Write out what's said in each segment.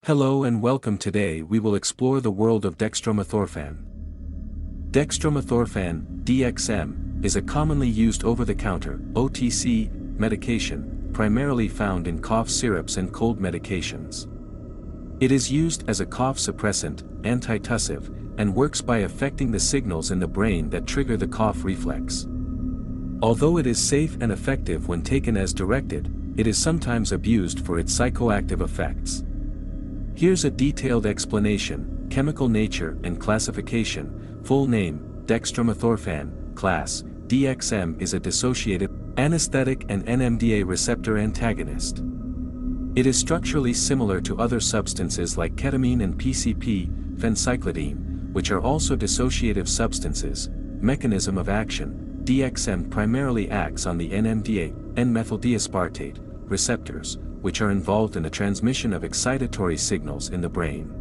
Hello and welcome. Today we will explore the world of dextromethorphan. Dextromethorphan, DXM, is a commonly used over-the-counter, OTC, medication, primarily found in cough syrups and cold medications. It is used as a cough suppressant, antitussive, and works by affecting the signals in the brain that trigger the cough reflex. Although it is safe and effective when taken as directed, it is sometimes abused for its psychoactive effects. Here's a detailed explanation: chemical nature and classification. Full name: dextromethorphan, class, DXM is a dissociative, anesthetic and NMDA receptor antagonist. It is structurally similar to other substances like ketamine and PCP, phencyclidine, which are also dissociative substances. Mechanism of action: DXM primarily acts on the NMDA, N-methyldiaspartate, receptors, which are involved in the transmission of excitatory signals in the brain.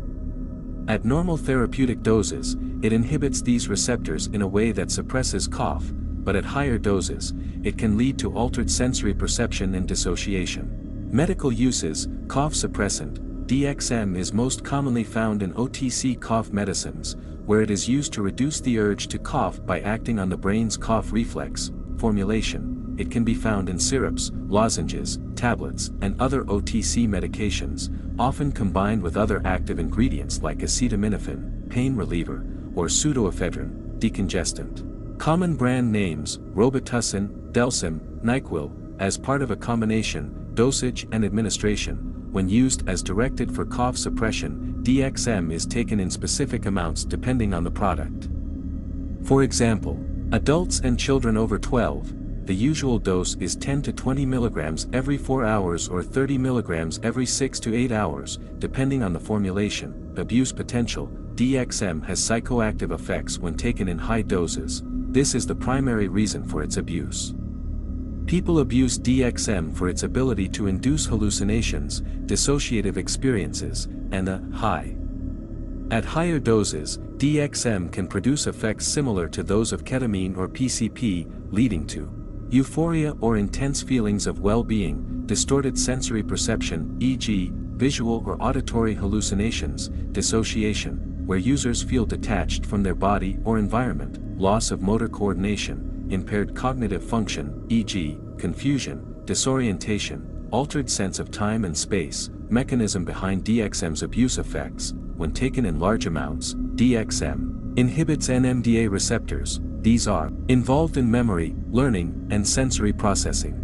At normal therapeutic doses, it inhibits these receptors in a way that suppresses cough, but at higher doses, it can lead to altered sensory perception and dissociation. Medical uses: cough suppressant. DXM is most commonly found in OTC cough medicines, where it is used to reduce the urge to cough by acting on the brain's cough reflex. Formulation: it can be found in syrups, lozenges, tablets, and other OTC medications, often combined with other active ingredients like acetaminophen, pain reliever, or pseudoephedrine, decongestant. Common brand names: Robitussin, Delsym, NyQuil. As part of a combination, dosage and administration. When used as directed for cough suppression, DXM is taken in specific amounts depending on the product. For example, adults and children over 12, the usual dose is 10 to 20 mg every 4 hours or 30 mg every 6 to 8 hours, depending on the formulation. Abuse potential: DXM has psychoactive effects when taken in high doses. This is the primary reason for its abuse. People abuse DXM for its ability to induce hallucinations, dissociative experiences, and a high. At higher doses, DXM can produce effects similar to those of ketamine or PCP, leading to euphoria or intense feelings of well-being, distorted sensory perception, e.g., visual or auditory hallucinations, dissociation, where users feel detached from their body or environment, loss of motor coordination, impaired cognitive function, e.g., confusion, disorientation, altered sense of time and space. Mechanism behind DXM's abuse effects: when taken in large amounts, DXM inhibits NMDA receptors. These are involved in memory, learning, and sensory processing.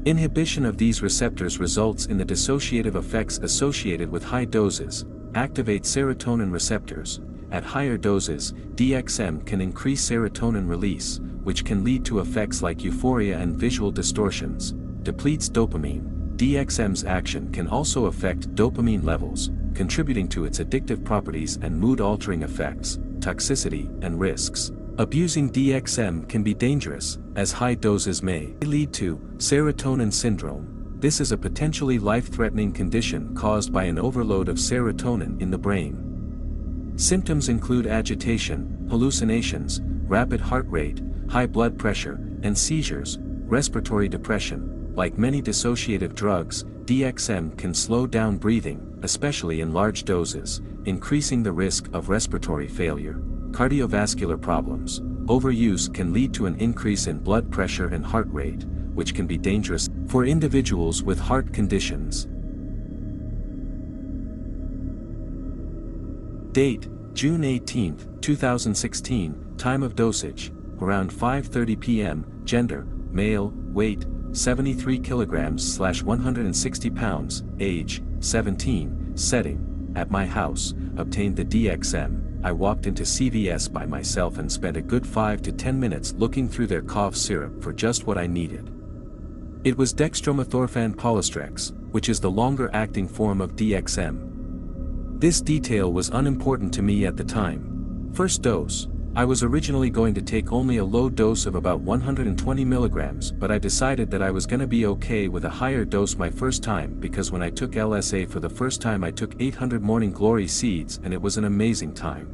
Inhibition of these receptors results in the dissociative effects associated with high doses. Activate serotonin receptors. At higher doses, DXM can increase serotonin release, which can lead to effects like euphoria and visual distortions. Depletes dopamine. DXM's action can also affect dopamine levels, contributing to its addictive properties and mood-altering effects. Toxicity and risks. Abusing DXM can be dangerous, as high doses may lead to serotonin syndrome. This is a potentially life-threatening condition caused by an overload of serotonin in the brain. Symptoms include agitation, hallucinations, rapid heart rate, high blood pressure, and seizures. Respiratory depression. Like many dissociative drugs, DXM can slow down breathing, especially in large doses, increasing the risk of respiratory failure. Cardiovascular problems. Overuse can lead to an increase in blood pressure and heart rate, which can be dangerous for individuals with heart conditions. Date: June 18, 2016. Time of dosage: around 5:30 p.m. Gender: male. Weight: 73 kilograms/160 pounds. Age: 17. Setting: at my house. Obtained the DXM. I walked into CVS by myself and spent a good 5 to 10 minutes looking through their cough syrup for just what I needed. It was dextromethorphan polystrex, which is the longer-acting form of DXM. This detail was unimportant to me at the time. First dose: I was originally going to take only a low dose of about 120 milligrams, but I decided that I was gonna be okay with a higher dose my first time, because when I took LSA for the first time I took 800 Morning Glory seeds and it was an amazing time.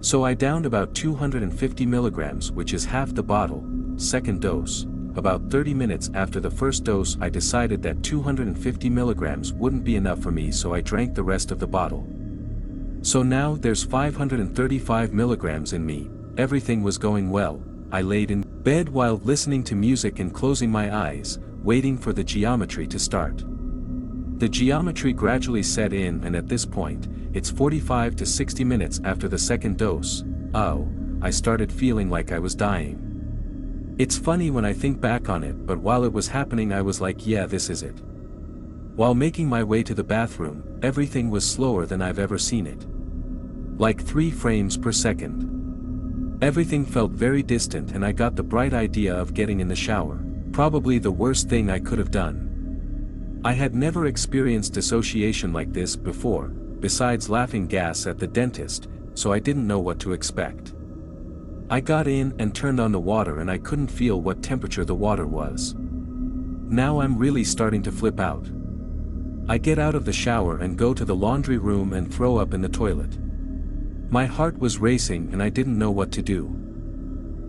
So I downed about 250 milligrams, which is half the bottle. Second dose: about 30 minutes after the first dose I decided that 250 milligrams wouldn't be enough for me, so I drank the rest of the bottle. So now there's 535 milligrams in me. Everything was going well. I laid in bed while listening to music and closing my eyes, waiting for the geometry to start. The geometry gradually set in, and at this point, it's 45 to 60 minutes after the second dose. I started feeling like I was dying. It's funny when I think back on it, but while it was happening I was like, yeah, this is it. While making my way to the bathroom, everything was slower than I've ever seen it. Like 3 frames per second. Everything felt very distant, and I got the bright idea of getting in the shower. Probably the worst thing I could have done. I had never experienced dissociation like this before, besides laughing gas at the dentist, so I didn't know what to expect. I got in and turned on the water, and I couldn't feel what temperature the water was. Now I'm really starting to flip out. I get out of the shower and go to the laundry room and throw up in the toilet. My heart was racing and I didn't know what to do.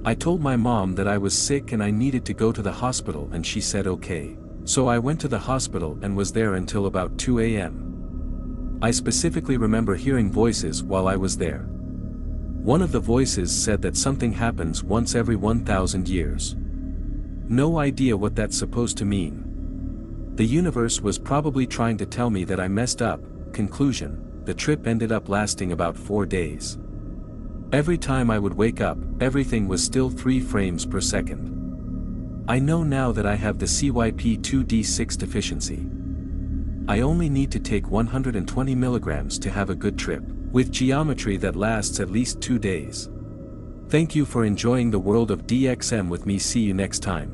I told my mom that I was sick and I needed to go to the hospital, and she said okay. So I went to the hospital and was there until about 2 a.m. I specifically remember hearing voices while I was there. One of the voices said that something happens once every 1,000 years. No idea what that's supposed to mean. The universe was probably trying to tell me that I messed up. Conclusion: the trip ended up lasting about 4 days. Every time I would wake up, everything was still 3 frames per second. I know now that I have the CYP2D6 deficiency. I only need to take 120 milligrams to have a good trip, with geometry that lasts at least 2 days. Thank you for enjoying the world of DXM with me. See you next time.